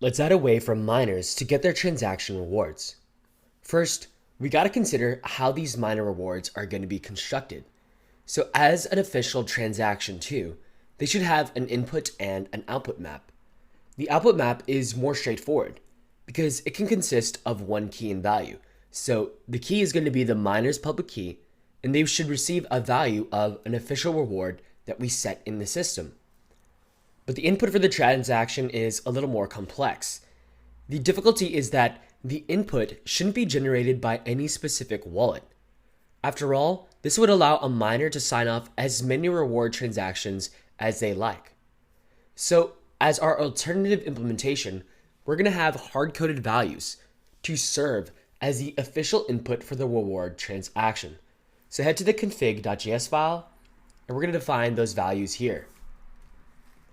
Let's add a way for miners to get their transaction rewards. First, we got to consider how these miner rewards are going to be constructed. So as an official transaction too, they should have an input and an output map. The output map is more straightforward because it can consist of one key and value. So the key is going to be the miner's public key, and they should receive a value of an official reward that we set in the system. But the input for the transaction is a little more complex. The difficulty is that the input shouldn't be generated by any specific wallet. After all, this would allow a miner to sign off as many reward transactions as they like. So, as our alternative implementation, we're going to have hard-coded values to serve as the official input for the reward transaction. So head to the config.js file, and we're going to define those values here.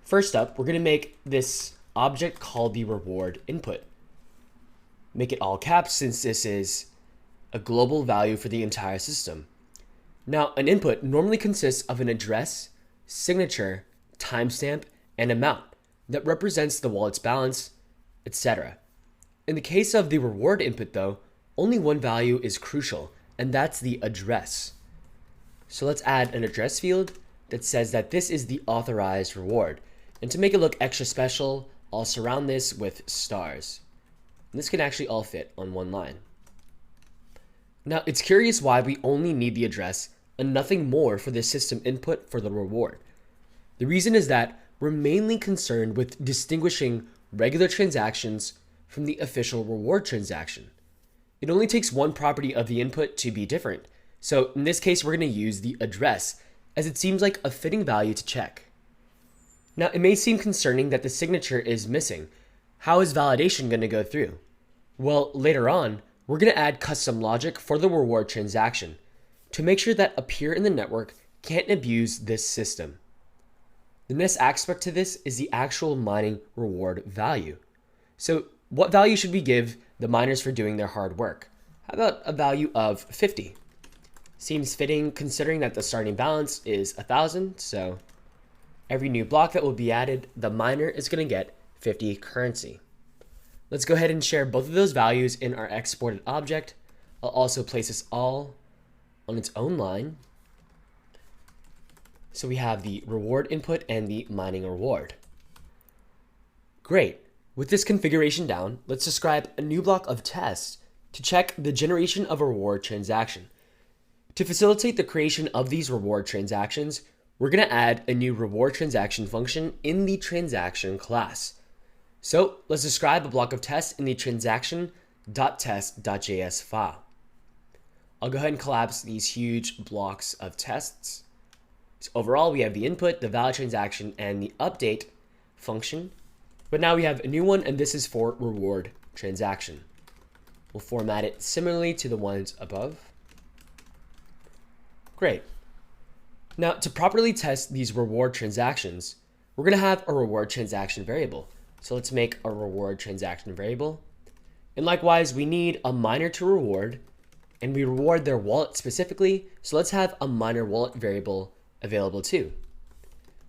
First up, we're going to make this object called the reward input. Make it all caps since this is a global value for the entire system. Now, an input normally consists of an address, signature, timestamp, and amount that represents the wallet's balance, etc. In the case of the reward input though, only one value is crucial, and that's the address. So let's add an address field that says that this is the authorized reward. And to make it look extra special, I'll surround this with stars. And this can actually all fit on one line. Now, it's curious why we only need the address and nothing more for the system input for the reward. The reason is that we're mainly concerned with distinguishing regular transactions from the official reward transaction. It only takes one property of the input to be different. So in this case, we're going to use the address as it seems like a fitting value to check. Now, it may seem concerning that the signature is missing. How is validation going to go through? Well, later on, we're going to add custom logic for the reward transaction to make sure that a peer in the network can't abuse this system. The next aspect to this is the actual mining reward value. So what value should we give the miners for doing their hard work? How about a value of 50? Seems fitting considering that the starting balance is 1,000, so every new block that will be added, the miner is going to get 50 currency. Let's go ahead and share both of those values in our exported object. I'll also place this all on its own line. So we have the reward input and the mining reward. Great. With this configuration down, let's describe a new block of tests to check the generation of a reward transaction. To facilitate the creation of these reward transactions, we're going to add a new reward transaction function in the transaction class. So let's describe a block of tests in the transaction.test.js file. I'll go ahead and collapse these huge blocks of tests. So overall, we have the input, the valid transaction, and the update function. But now we have a new one, and this is for reward transaction. We'll format it similarly to the ones above. Great. Now, to properly test these reward transactions, we're going to have a reward transaction variable. So let's make a reward transaction variable. And likewise, we need a miner to reward, and we reward their wallet specifically. So let's have a miner wallet variable available too.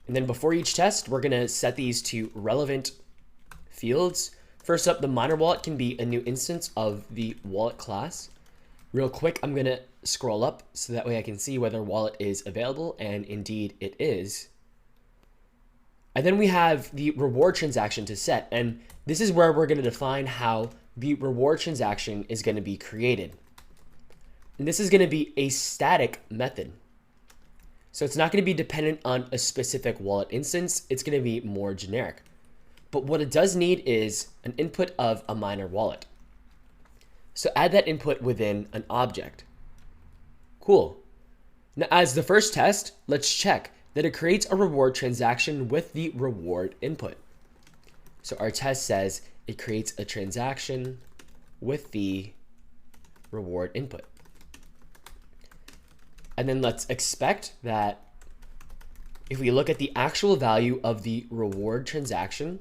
And then before each test, we're going to set these to relevant fields. First up, the miner wallet can be a new instance of the wallet class. Real quick, I'm going to scroll up so that way I can see whether wallet is available, and indeed it is. And then we have the reward transaction to set, and this is where we're going to define how the reward transaction is going to be created. And this is going to be a static method. So it's not going to be dependent on a specific wallet instance. It's going to be more generic. But what it does need is an input of a miner wallet. So add that input within an object. Cool. Now, as the first test, let's check that it creates a reward transaction with the reward input. So our test says it creates a transaction with the reward input. And then let's expect that if we look at the actual value of the reward transaction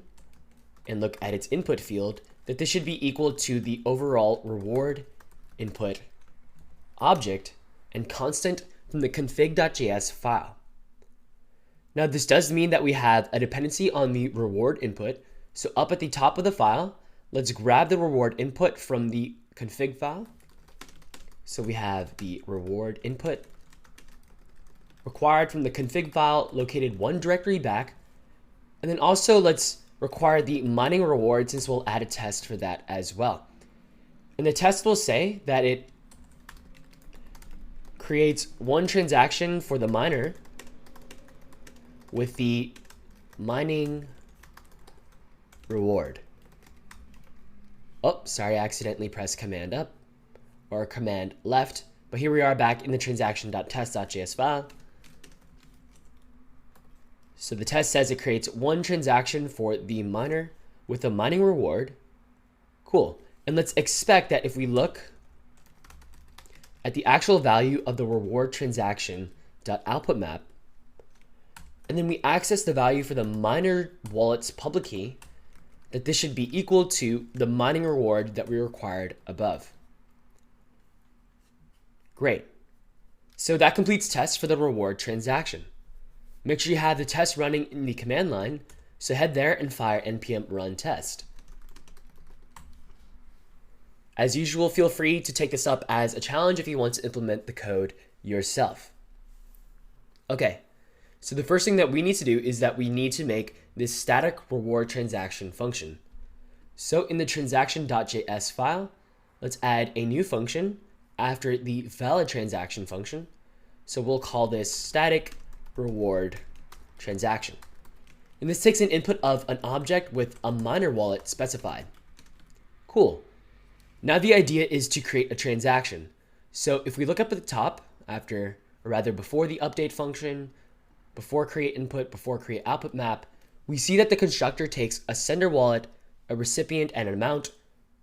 and look at its input field, that this should be equal to the overall reward input object and constant from the config.js file. Now, this does mean that we have a dependency on the reward input. So up at the top of the file, let's grab the reward input from the config file. So we have the reward input required from the config file located one directory back. And then also let's require the mining reward, since we'll add a test for that as well. And the test will say that it creates one transaction for the miner with the mining reward. Oh, sorry, I accidentally pressed command up or command left, but here we are back in the transaction.test.js file. So the test says it creates one transaction for the miner with a mining reward. Cool. And let's expect that if we look at the actual value of the reward transaction.output map, and then we access the value for the miner wallet's public key, that this should be equal to the mining reward that we required above. Great. So that completes tests for the reward transaction. Make sure you have the test running in the command line, so head there and fire npm run test. As usual, feel free to take this up as a challenge if you want to implement the code yourself. Okay, so the first thing that we need to do is that we need to make this static reward transaction function. So in the transaction.js file, let's add a new function after the valid transaction function. So we'll call this static reward transaction. And this takes an input of an object with a miner wallet specified. Cool. Now the idea is to create a transaction. So if we look up at the top after, or rather before the update function, before create input, before create output map, we see that the constructor takes a sender wallet, a recipient, and an amount.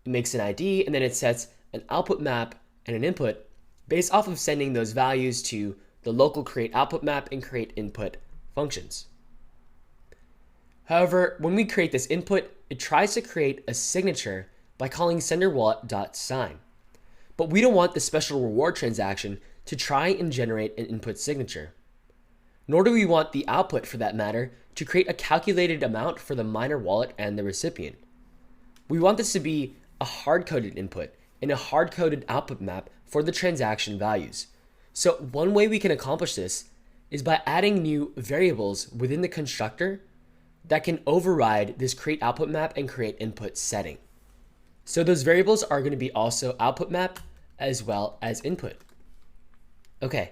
It makes an ID, and then it sets an output map and an input based off of sending those values to the local create output map and create input functions. However, when we create this input, it tries to create a signature by calling senderWallet.sign. But we don't want the special reward transaction to try and generate an input signature. Nor do we want the output, for that matter, to create a calculated amount for the miner wallet and the recipient. We want this to be a hard-coded input and a hard-coded output map for the transaction values. So one way we can accomplish this is by adding new variables within the constructor that can override this create output map and create input setting. So those variables are going to be also output map as well as input. Okay,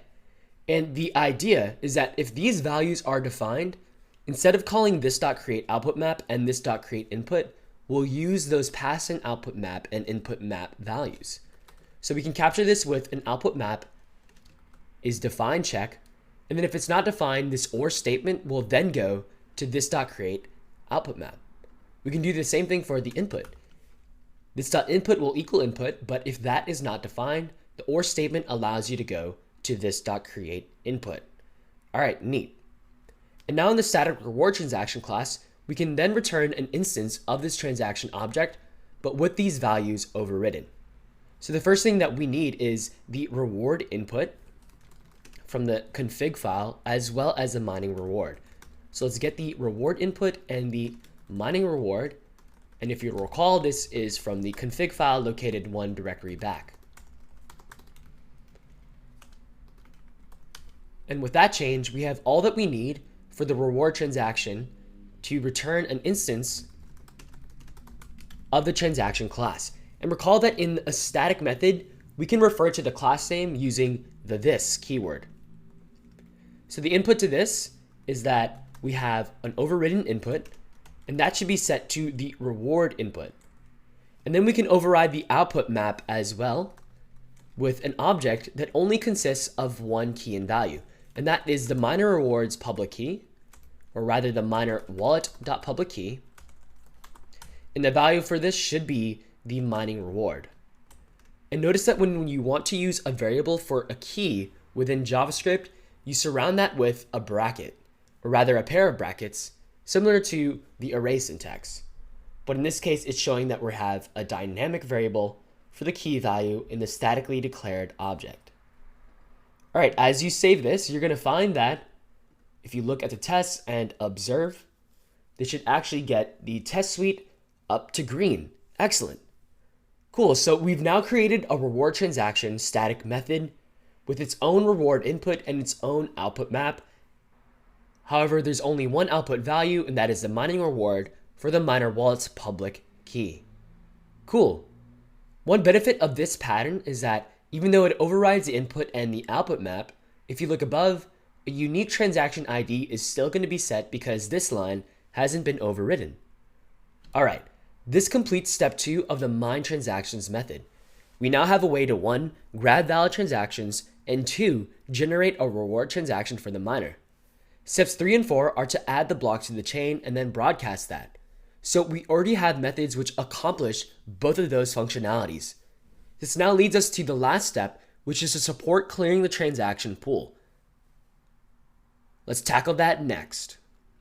and the idea is that if these values are defined, instead of calling this.create output map and this.create input, we'll use those pass and output map and input map values. So we can capture this with an output map is defined check, and then if it's not defined, this or statement will then go to this.create output map. We can do the same thing for the input. This.input will equal input, but if that is not defined, the or statement allows you to go to this.create input. All right, neat. And now in the static reward transaction class, we can then return an instance of this transaction object, but with these values overridden. So the first thing that we need is the reward input from the config file, as well as the mining reward. So let's get the reward input and the mining reward. And if you recall, this is from the config file located one directory back. And with that change, we have all that we need for the reward transaction to return an instance of the transaction class. And recall that in a static method, we can refer to the class name using the this keyword. So the input to this is that we have an overridden input, and that should be set to the reward input. And then we can override the output map as well with an object that only consists of one key and value, and that is the miner rewards public key, or rather the miner wallet.public key. And the value for this should be the mining reward. And notice that when you want to use a variable for a key within JavaScript, you surround that with a bracket, or rather a pair of brackets, similar to the array syntax. But in this case, it's showing that we have a dynamic variable for the key value in the statically declared object. All right, as you save this, you're going to find that if you look at the tests and observe, This should actually get the test suite up to green. Excellent. Cool, so we've now created a reward transaction static method with its own reward input and its own output map. However, there's only one output value, and that is the mining reward for the miner wallet's public key. Cool. One benefit of this pattern is that even though it overrides the input and the output map, if you look above, a unique transaction ID is still going to be set because this line hasn't been overridden. All right, this completes step 2 of the mine transactions method. We now have a way to 1. Grab valid transactions, and 2. Generate a reward transaction for the miner. Steps 3 and 4 are to add the block to the chain and then broadcast that. So we already have methods which accomplish both of those functionalities. This now leads us to the last step, which is to support clearing the transaction pool. Let's tackle that next.